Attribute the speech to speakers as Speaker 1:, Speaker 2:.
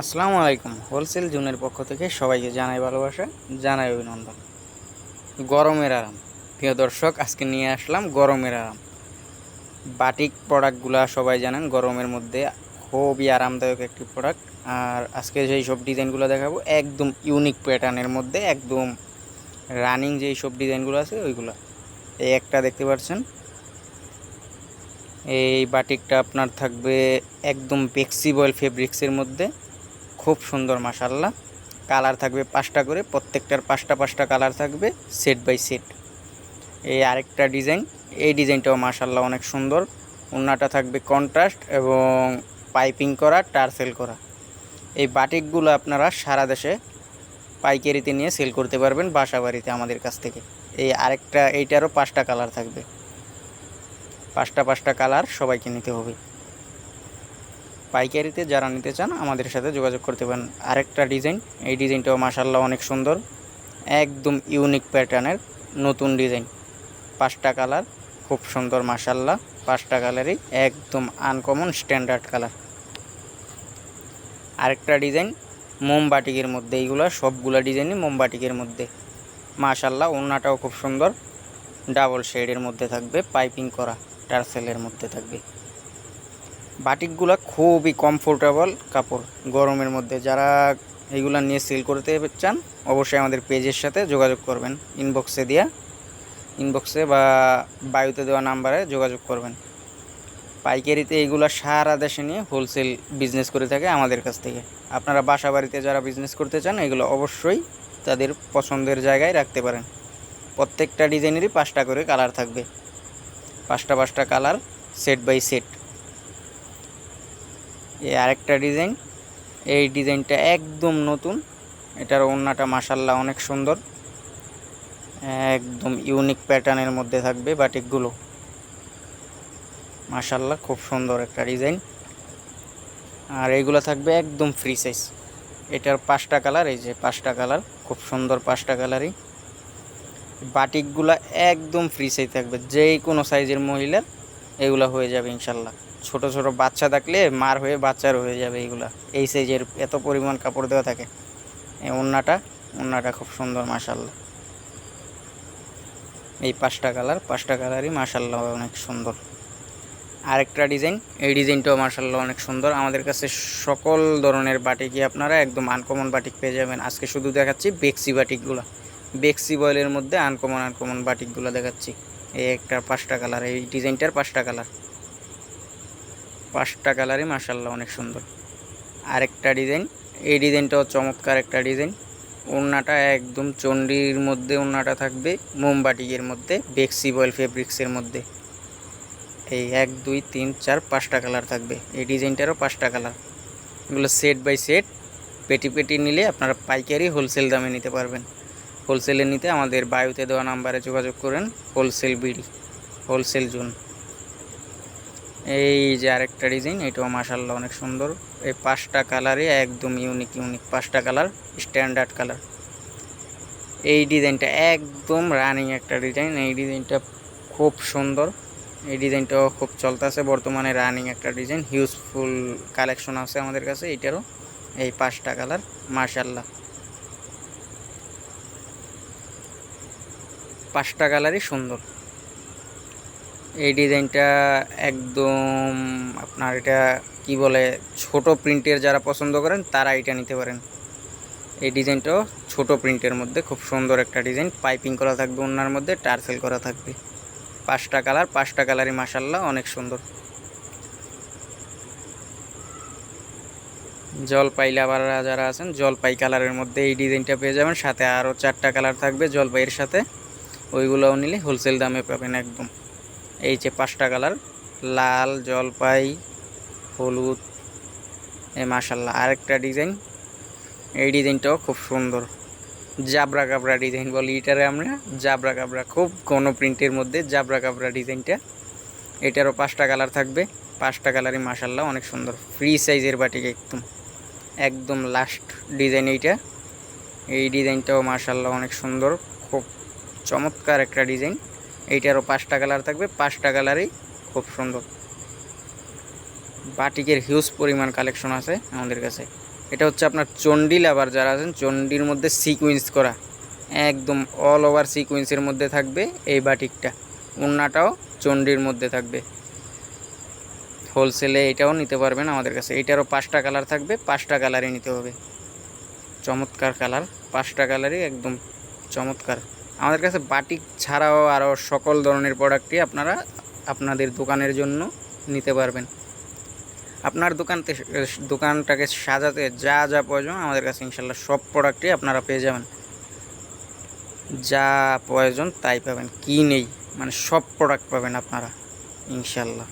Speaker 1: আসসালামু আলাইকুম। হোলসেল জোনের পক্ষ থেকে সবাইকে জানাই ভালোবাসা, জানাই অভিনন্দন। গরমের আরাম, প্রিয় দর্শক, আজকে নিয়ে আসলাম গরমের আরাম। বাটিক প্রোডাক্টগুলা সবাই জানেন গরমের মধ্যে খুবই আরামদায়ক একটি প্রোডাক্ট। আর আজকে যেই সব ডিজাইনগুলো দেখাবো একদম ইউনিক প্যাটার্নের মধ্যে, একদম রানিং যেই সব ডিজাইনগুলো আছে ওইগুলো। এই একটা দেখতে পাচ্ছেন, এই বাটিকটা আপনার থাকবে একদম ফ্লেক্সিবল ফেব্রিক্সের মধ্যে, খুব সুন্দর মাশাআল্লাহ। কালার থাকবে 5টা করে, প্রত্যেকটার 5টা কালার থাকবে সেট বাই সেট। এই আরেকটা ডিজাইন, এই ডিজাইনটাও মাশাআল্লাহ অনেক সুন্দর। ওড়নাটা থাকবে কন্ট্রাস্ট এবং পাইপিং করা, টার্সেল করা। এই বাটিকগুলো আপনারা সারা দেশে পাইকারিতে নিয়ে সেল করতে পারবেন বাসা বাড়িতে আমাদের কাছ থেকে। এই আরেকটা, এইটারও 5টা কালার থাকবে, 5টা কালার সবাইকে নিতে হবে। পাইকারিতে যারা নিতে চান আমাদের সাথে যোগাযোগ করতে পারেন। আরেকটা ডিজাইন, এই ডিজাইনটাও মাশাআল্লাহ অনেক সুন্দর, একদম ইউনিক প্যাটার্নের নতুন ডিজাইন। 5টা কালার, খুব সুন্দর মাশাআল্লাহ। 5টা কালারই একদম আনকমন স্ট্যান্ডার্ড কালার। আরেকটা ডিজাইন মোমবাটিকের মধ্যে, এইগুলো সবগুলা ডিজাইনই মোমবাটিকের মধ্যে মাশাআল্লাহ। ওড়নাটাও খুব সুন্দর, ডাবল শেডের মধ্যে থাকবে, পাইপিং করা টার্সেলের মধ্যে থাকবে। বাটিকগুলো খুবই কমফোর্টেবল কাপড়। গরমের মধ্যে যারা এইগুলা নিয়ে সেল করতে চান অবশ্যই আমাদের পেজের সাথে যোগাযোগ করবেন, ইনবক্সে বা বায়ুতে দেওয়া নাম্বারে যোগাযোগ করবেন। পাইকারিতে এইগুলো সারা দেশে নিয়ে হোলসেল বিজনেস করে থাকে আমাদের কাছ থেকে। আপনারা বাসা বাড়িতে যারা বিজনেস করতে চান এগুলো অবশ্যই তাদের পছন্দের জায়গায় রাখতে পারেন। প্রত্যেকটা ডিজাইনেরই 5টা করে কালার থাকবে, 5টা কালার সেট বাই সেট। এই আরেকটা ডিজাইন, এই ডিজাইনটা একদম নতুন। এটার ওড়নাটা মাশাআল্লাহ অনেক সুন্দর, একদম ইউনিক প্যাটার্নের মধ্যে থাকবে বাটিকগুলো মাশাআল্লাহ, খুব সুন্দর একটা ডিজাইন। আর এইগুলো থাকবে একদম ফ্রি সাইজ। এটার 5টা কালার, এই যে 5টা কালার, খুব সুন্দর 5টা কালারই। বাটিকগুলো একদম ফ্রি সাইজ থাকবে, যেই কোনো সাইজের মহিলার এগুলো হয়ে যাবে ইনশাল্লাহ। ছোট ছোট বাচ্চা থাকলে মার হয়ে বাচ্চার হয়ে যাবে এইগুলা, এই সাইজের এত পরিমাণ কাপড় দেওয়া থাকে। এই ওড়নাটা খুব সুন্দর মাশাআল্লাহ। এই 5টা কালারই মাশাআল্লাহ অনেক সুন্দর। আরেকটা ডিজাইন, এই ডিজাইনটাও মাশাআল্লাহ অনেক সুন্দর। আমাদের কাছে সকল ধরনের বাটিকই আপনারা একদম আনকমন বাটিক পেয়ে যাবেন। আজকে শুধু দেখাচ্ছি বেক্সি বাটিকগুলো, বেক্সি বয়েলের মধ্যে আনকমন বাটিকগুলো দেখাচ্ছি। এই একটা 5টা কালার, এই ডিজাইনটার 5টা কালার, 5টা কালারই মাশাআল্লাহ অনেক সুন্দর। আরেকটা ডিজাইন, এই ডিজাইনটাও চমৎকার একটা ডিজাইন। ওড়নাটা একদম চণ্ডীর মধ্যে ওড়নাটা থাকবে, মোমবাটিকের মধ্যে, বেক্সি বয়েল ফেব্রিক্সের মধ্যে। এই 1 2 3 4 5টা কালার থাকবে। এই ডিজাইনটারও 5টা কালার। এগুলো সেট বাই সেট, পেটি নিলে আপনারা পাইকারি হোলসেল দামে নিতে পারবেন। হোলসেলে নিতে আমাদের বায়ুতে দেওয়া নাম্বারে যোগাযোগ করেন। Wholesale BD, wholesale zone. এই যে আরেকটা ডিজাইন, এটাও মাশাআল্লাহ অনেক সুন্দর। এই 5টা কালারে একদম ইউনিক 5টা কালার, স্ট্যান্ডার্ড কালার। এই ডিজাইনটা একদম রানিং একটা ডিজাইন, এই ডিজাইনটা খুব সুন্দর। এই ডিজাইনটাও খুব চলতেছে বর্তমানে, রানিং একটা ডিজাইন। হিউজফুল কালেকশন আছে আমাদের কাছে এটারও। এই 5টা কালার মাশাআল্লাহ, 5টা কালারই সুন্দর। এই ডিজাইনটা একদম আপনার, এটা কি বলে, ছোট প্রিন্টের যারা পছন্দ করেন তারা এটা নিতে পারেন। এই ডিজাইনটাও ছোট প্রিন্টের মধ্যে খুব সুন্দর একটা ডিজাইন, পাইপিং করা থাকবে ওনার মধ্যে, টার্সেল করা থাকবে। 5টা কালার, 5টা কালারই মাশাআল্লাহ অনেক সুন্দর। জলপাই লাভাররা যারা আছেন জলপাই কালারের মধ্যে এই ডিজাইনটা পেয়ে যাবেন, সাথে আরও 4টা কালার থাকবে জলপাইয়ের সাথে, ওইগুলোও নিলে হোলসেল দামে পাবেন একদম। এই যে 5টা কালার, লাল, জলপাই, হলুদ, এই মাশাআল্লাহ। আরেকটা ডিজাইন, এই ডিজাইনটাও খুব সুন্দর, জাবরা কাবরা ডিজাইন বলি এটারে আমরা, জাবরা কাবরা, খুব ঘন প্রিন্টের মধ্যে জাবরা কাবরা ডিজাইনটা। এটারও 5টা কালার থাকবে, 5টা কালারই মাশাআল্লাহ অনেক সুন্দর। ফ্রি সাইজের বাটিক, একদম লাস্ট ডিজাইন এইটা। এই ডিজাইনটাও মাশাআল্লাহ অনেক সুন্দর, খুব চমৎকার একটা ডিজাইন। এইটারও 5টা কালার থাকবে, 5টা কালারই খুব সুন্দর। বাটিকের হিউজ পরিমাণ কালেকশন আছে আমাদের কাছে। এটা হচ্ছে আপনার চণ্ডী লাভার যারা আছেন, চণ্ডীর মধ্যে সিকুয়েন্স করা, একদম অল ওভার সিকুয়েন্সের মধ্যে থাকবে এই বাটিকটা। ওড়নাটাও চণ্ডীর মধ্যে থাকবে। হোলসেলে এটাও নিতে পারবেন আমাদের কাছে। এটারও 5টা কালার থাকবে, 5টা কালারই নিতে হবে। চমৎকার কালার, 5টা কালারই একদম চমৎকার। আমাদের কাছে বাটিক ছাড়াও আরও সকল ধরনের প্রোডাক্টই আপনারা আপনাদের দোকানের জন্য নিতে পারবেন। আপনার দোকানটাকে সাজাতে যা যা প্রয়োজন আমাদের কাছে ইনশাল্লাহ সব প্রোডাক্টই আপনারা পেয়ে যাবেন। যা প্রয়োজন তাই পাবেন, কি নেই মানে সব প্রোডাক্ট পাবেন আপনারা ইনশাল্লাহ।